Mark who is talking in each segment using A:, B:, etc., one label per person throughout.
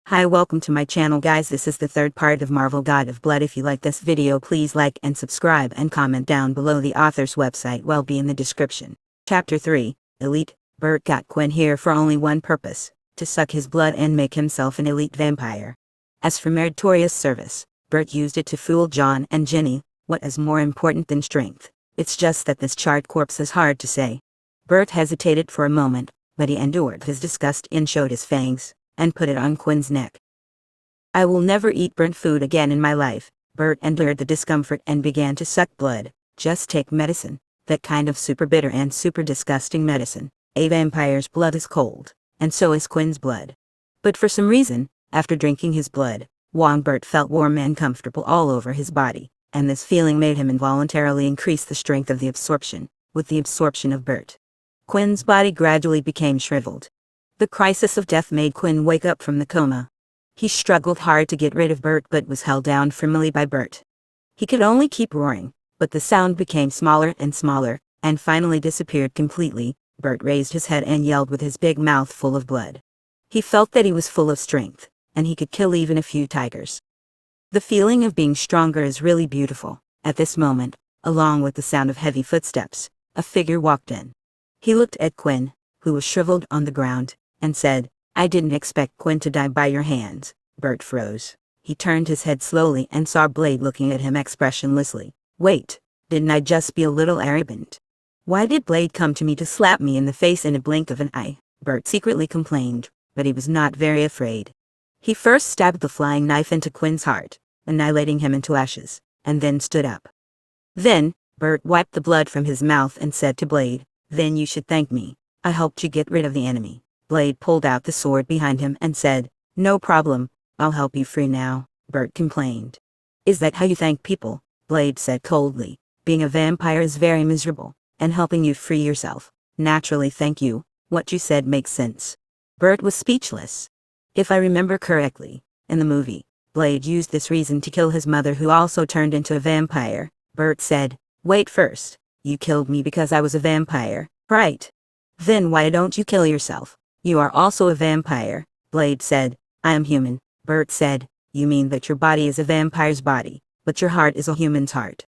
A: Hi, welcome to my channel guys. This is the third part of Marvel God of Blood. If you like this video, please like and subscribe and comment down below. The author's website will be in the description. Chapter 3, Elite. Bert got Quinn here for only one purpose, to suck his blood and make himself an elite vampire. As for meritorious service, Bert used it to fool John and Ginny. What is more important than strength? It's just that this charred corpse is hard to say. Bert hesitated for a moment, but he endured his disgust and showed his fangs, and put it on Quinn's neck. I will never eat burnt food again in my life. Bert endured the discomfort and began to suck blood. Just take medicine, that kind of super bitter and super disgusting medicine. A vampire's blood is cold, and so is Quinn's blood. But for some reason, after drinking his blood, Bert felt warm and comfortable all over his body, and this feeling made him involuntarily increase the strength of the absorption. With the absorption of Bert, Quinn's body gradually became shriveled. The crisis of death made Quinn wake up from the coma. He struggled hard to get rid of Bert but was held down firmly by Bert. He could only keep roaring, but the sound became smaller and smaller, and finally disappeared completely. Bert raised his head and yelled with his big mouth full of blood. He felt that he was full of strength, and he could kill even a few tigers. The feeling of being stronger is really beautiful. At this moment, along with the sound of heavy footsteps, a figure walked in. He looked at Quinn, who was shriveled on the ground, and said, "I didn't expect Quinn to die by your hands." Bert froze. He turned his head slowly and saw Blade looking at him expressionlessly. Wait, didn't I just be a little arrogant? Why did Blade come to me to slap me in the face in a blink of an eye? Bert secretly complained, but he was not very afraid. He first stabbed the flying knife into Quinn's heart, annihilating him into ashes, and then stood up. Then, Bert wiped the blood from his mouth and said to Blade, "Then you should thank me. I helped you get rid of the enemy." Blade pulled out the sword behind him and said, "No problem, I'll help you free now." Bert complained. "Is that how you thank people?" Blade said coldly. "Being a vampire is very miserable, and helping you free yourself. Naturally, thank you. What you said makes sense." Bert was speechless. If I remember correctly, in the movie, Blade used this reason to kill his mother, who also turned into a vampire. Bert said, "Wait first, you killed me because I was a vampire, right? Then why don't you kill yourself? You are also a vampire." Blade said, "I am human." Bert said, "You mean that your body is a vampire's body, but your heart is a human's heart?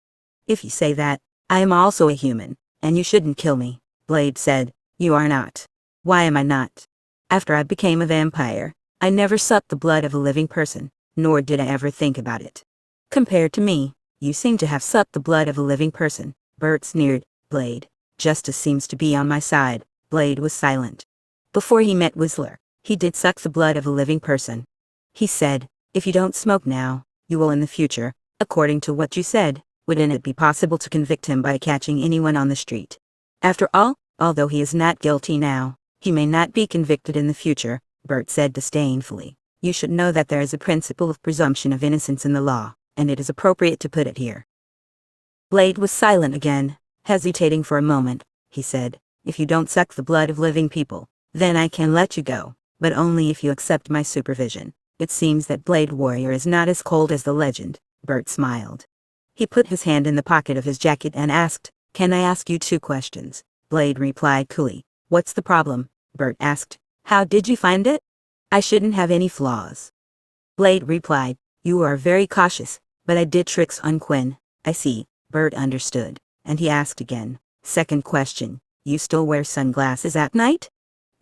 A: If you say that, I am also a human, and you shouldn't kill me." Blade said, "You are not." "Why am I not? After I became a vampire, I never sucked the blood of a living person, nor did I ever think about it. Compared to me, you seem to have sucked the blood of a living person." Bert sneered. "Blade, justice seems to be on my side." Blade was silent. Before he met Whistler, he did suck the blood of a living person. He said, "If you don't smoke now, you will in the future. According to what you said, wouldn't it be possible to convict him by catching anyone on the street? After all, although he is not guilty now, he may not be convicted in the future." Bert said disdainfully. "You should know that there is a principle of presumption of innocence in the law, and it is appropriate to put it here." Blade was silent again. Hesitating for a moment, he said, "If you don't suck the blood of living people, then I can let you go, but only if you accept my supervision." It seems that Blade Warrior is not as cold as the legend. Bert smiled. He put his hand in the pocket of his jacket and asked, "Can I ask you 2 questions? Blade replied coolly. "What's the problem?" Bert asked. "How did you find it? I shouldn't have any flaws." Blade replied, "You are very cautious, but I did tricks on Quinn." "I see." Bert understood, and he asked again. "Second question, you still wear sunglasses at night?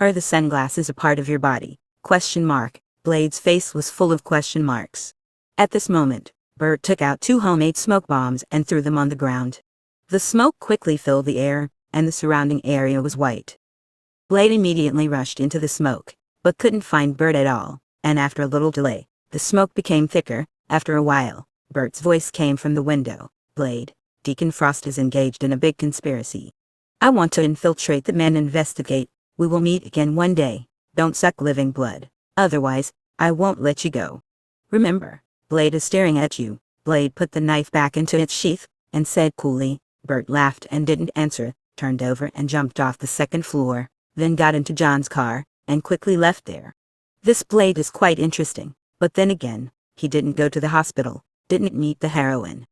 A: Are the sunglasses a part of your body?" Question mark. Blade's face was full of question marks. At this moment, Bert took out 2 homemade smoke bombs and threw them on the ground. The smoke quickly filled the air, and the surrounding area was white. Blade immediately rushed into the smoke, but couldn't find Bert at all, and after a little delay, the smoke became thicker. After a while, Bert's voice came from the window. "Blade, Deacon Frost is engaged in a big conspiracy. I want to infiltrate the men and investigate. We will meet again one day. Don't suck living blood. Otherwise, I won't let you go. Remember, Blade is staring at you." Blade put the knife back into its sheath, and said coolly. Bert laughed and didn't answer, turned over and jumped off the 2nd floor, then got into John's car, and quickly left there. This Blade is quite interesting, but then again, he didn't go to the hospital, didn't meet the heroine.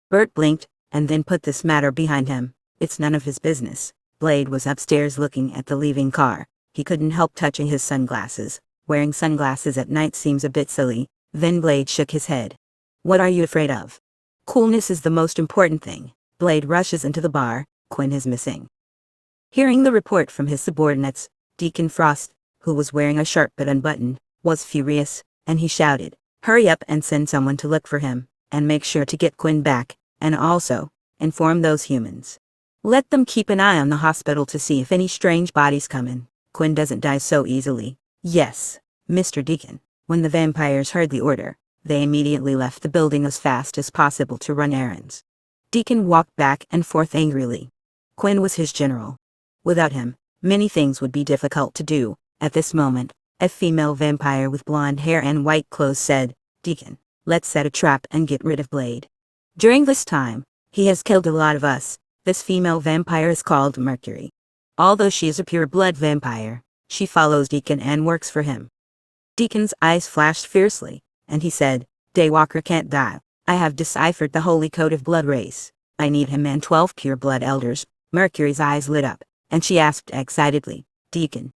A: Bert blinked, and then put this matter behind him. It's none of his business. Blade was upstairs looking at the leaving car. He couldn't help touching his sunglasses. Wearing sunglasses at night seems a bit silly. Then Blade shook his head. What are you afraid of? Coolness is the most important thing. Blade rushes into the bar. Quinn is missing. Hearing the report from his subordinates, Deacon Frost, who was wearing a shirt but unbuttoned, was furious, and he shouted, "Hurry up and send someone to look for him, and make sure to get Quinn back, and also, inform those humans. Let them keep an eye on the hospital to see if any strange bodies come in. Quinn doesn't die so easily." "Yes, Mr. Deacon." When the vampires heard the order, they immediately left the building as fast as possible to run errands. Deacon walked back and forth angrily. Quinn was his general. Without him, many things would be difficult to do. At this moment, a female vampire with blonde hair and white clothes said, "Deacon, let's set a trap and get rid of Blade. During this time, he has killed a lot of us." This female vampire is called Mercury. Although she is a pure-blood vampire, she follows Deacon and works for him. Deacon's eyes flashed fiercely, and he said, "Daywalker can't die. I have deciphered the holy code of blood race. I need him and 12 pure-blood elders." Mercury's eyes lit up, and she asked excitedly, "Deacon,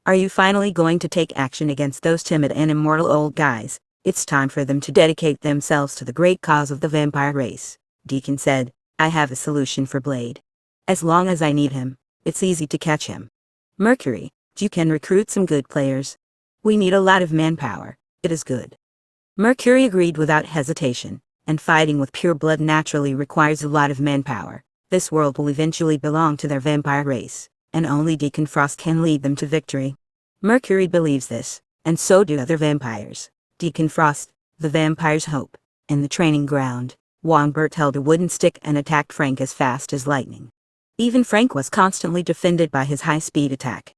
A: are you finally going to take action against those timid and immortal old guys? It's time for them to dedicate themselves to the great cause of the vampire race." Deacon said, "I have a solution for Blade. As long as I need him, it's easy to catch him. Mercury, you can recruit some good players. We need a lot of manpower. It is good." Mercury agreed without hesitation, and fighting with pure blood naturally requires a lot of manpower. This world will eventually belong to their vampire race, and only Deacon Frost can lead them to victory. Mercury believes this, and so do other vampires. Deacon Frost, the vampire's hope. In the training ground, Wangbert held a wooden stick and attacked Frank as fast as lightning. Even Frank was constantly defended by his high-speed attack.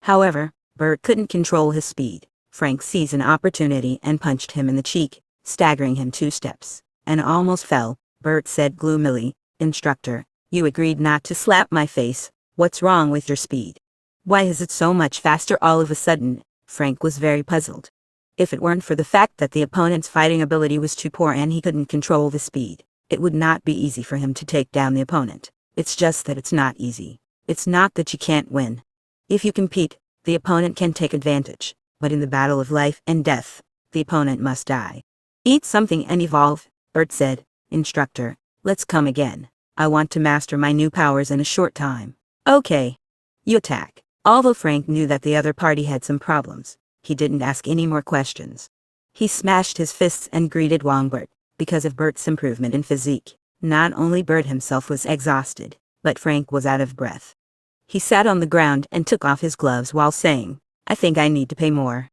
A: However, Bert couldn't control his speed. Frank seized an opportunity and punched him in the cheek, staggering him 2 steps, and almost fell. Bert said gloomily, "Instructor, you agreed not to slap my face. What's wrong with your speed? Why is it so much faster all of a sudden?" Frank was very puzzled. If it weren't for the fact that the opponent's fighting ability was too poor and he couldn't control the speed, it would not be easy for him to take down the opponent. It's just that it's not easy. It's not that you can't win. If you compete, the opponent can take advantage, but in the battle of life and death, the opponent must die. "Eat something and evolve," Bert said. "Instructor, let's come again. I want to master my new powers in a short time." "Okay." You attack. Although Frank knew that the other party had some problems, he didn't ask any more questions. He smashed his fists and greeted Wangbert. Because of Bert's improvement in physique, not only Bert himself was exhausted, but Frank was out of breath. He sat on the ground and took off his gloves while saying, "I think I need to pay more."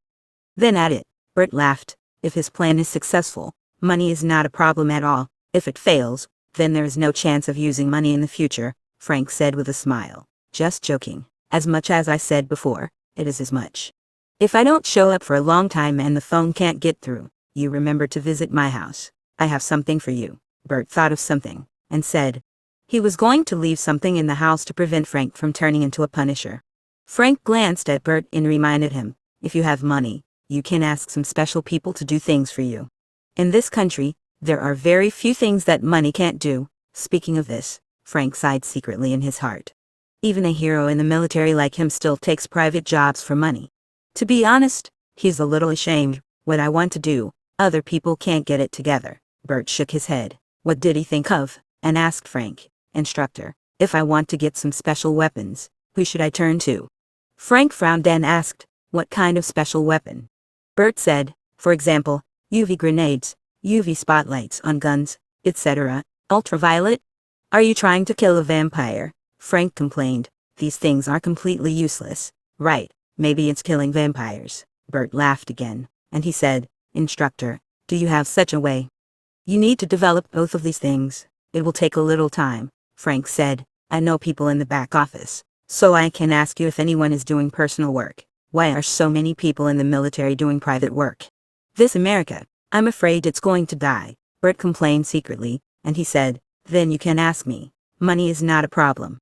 A: Then at it, Bert laughed. If his plan is successful, money is not a problem at all. If it fails, then there is no chance of using money in the future, Frank said with a smile. "Just joking. As much as I said before, it is as much. If I don't show up for a long time and the phone can't get through, you remember to visit my house. I have something for you." Bert thought of something, and said he was going to leave something in the house to prevent Frank from turning into a Punisher. Frank glanced at Bert and reminded him, "If you have money, you can ask some special people to do things for you. In this country, there are very few things that money can't do." Speaking of this, Frank sighed secretly in his heart. Even a hero in the military like him still takes private jobs for money. To be honest, he's a little ashamed. "What I want to do, other people can't get it together." Bert shook his head. What did he think of? And asked Frank, "Instructor, if I want to get some special weapons, who should I turn to?" Frank frowned and asked, "What kind of special weapon?" Bert said, "For example, UV grenades, UV spotlights on guns, etc. Ultraviolet? Are you trying to kill a vampire?" Frank complained, "These things are completely useless." "Right, maybe it's killing vampires." Bert laughed again, and he said, "Instructor, do you have such a way?" "You need to develop both of these things. It will take a little time," Frank said. "I know people in the back office, so I can ask you if anyone is doing personal work. Why are so many people in the military doing private work? This America, I'm afraid it's going to die." Bert complained secretly, and he said, "Then you can ask me. Money is not a problem.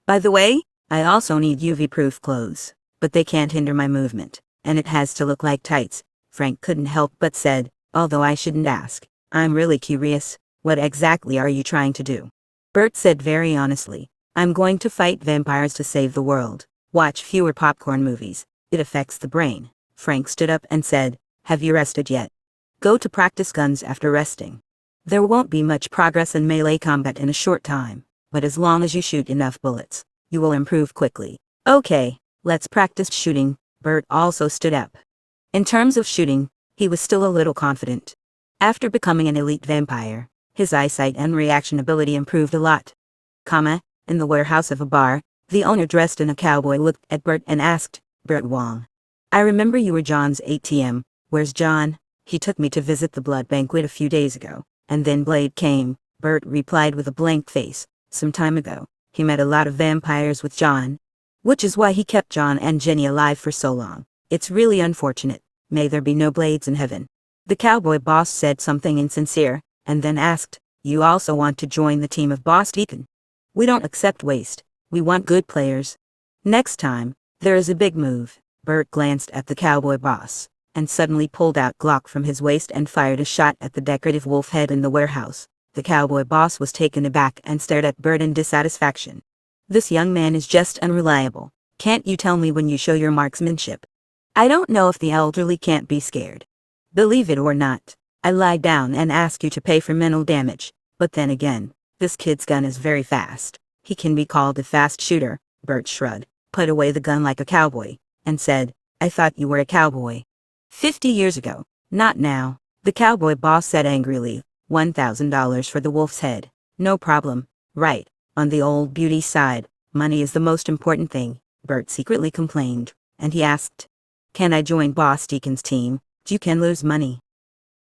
A: By the way, I also need UV-proof clothes, but they can't hinder my movement, and it has to look like tights." Frank couldn't help but said, "Although I shouldn't ask, I'm really curious, what exactly are you trying to do?" Bert said very honestly, "I'm going to fight vampires to save the world. Watch fewer popcorn movies. It affects the brain." Frank stood up and said, "Have you rested yet? Go to practice guns after resting. There won't be much progress in melee combat in a short time, but as long as you shoot enough bullets, you will improve quickly." "Okay, let's practice shooting." Bert also stood up. In terms of shooting, he was still a little confident. After becoming an elite vampire, his eyesight and reaction ability improved a lot. In the warehouse of a bar, the owner dressed in a cowboy looked at Bert and asked, "Bert Wong, I remember you were John's ATM. Where's John? He took me to visit the blood banquet a few days ago, and then Blade came." Bert replied with a blank face. "Some time ago, he met a lot of vampires with John, which is why he kept John and Jenny alive for so long. It's really unfortunate. May there be no Blades in heaven." The cowboy boss said something insincere, and then asked, "You also want to join the team of Boss Deacon? We don't accept waste. We want good players. Next time, there is a big move." Bert glanced at the cowboy boss, and suddenly pulled out Glock from his waist and fired a shot at the decorative wolf head in the warehouse. The cowboy boss was taken aback and stared at Bert in dissatisfaction. "This young man is just unreliable. Can't you tell me when you show your marksmanship? I don't know if the elderly can't be scared. Believe it or not, I lied down and asked you to pay for mental damage, but then again, this kid's gun is very fast. He can be called a fast shooter." Bert shrugged, put away the gun like a cowboy, and said, "I thought you were a cowboy 50 years ago, not now." The cowboy boss said angrily, $1,000 for the wolf's head. "No problem, right? On the old beauty side, money is the most important thing," Bert secretly complained, and he asked, "Can I join Boss Deacon's team? You can lose money."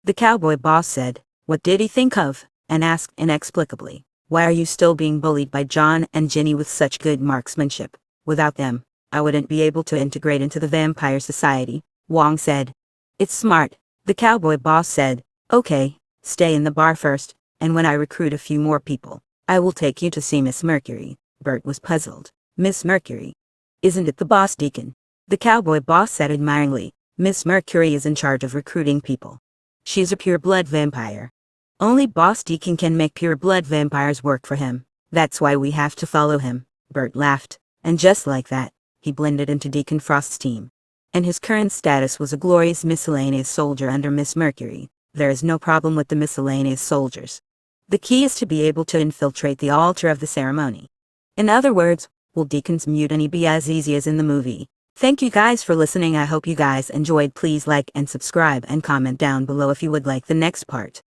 A: The cowboy boss said, "What did he think of?" and asked inexplicably, "Why are you still being bullied by John and Jenny with such good marksmanship? Without them, I wouldn't be able to integrate into the vampire society." Wong said, "It's smart." The cowboy boss said, "Okay, stay in the bar first, and when I recruit a few more people, I will take you to see Miss Mercury." Bert was puzzled. "Miss Mercury? Isn't it the Boss Deacon?" The cowboy boss said admiringly, "Miss Mercury is in charge of recruiting people. She's a pure-blood vampire. Only Boss Deacon can make pure-blood vampires work for him. That's why we have to follow him." Bert laughed, and just like that, he blended into Deacon Frost's team. And his current status was a glorious miscellaneous soldier under Miss Mercury. There is no problem with the miscellaneous soldiers. The key is to be able to infiltrate the altar of the ceremony. In other words, will Deacon's mutiny be as easy as in the movie? Thank you guys for listening. I hope you guys enjoyed. Please like and subscribe and comment down below if you would like the next part.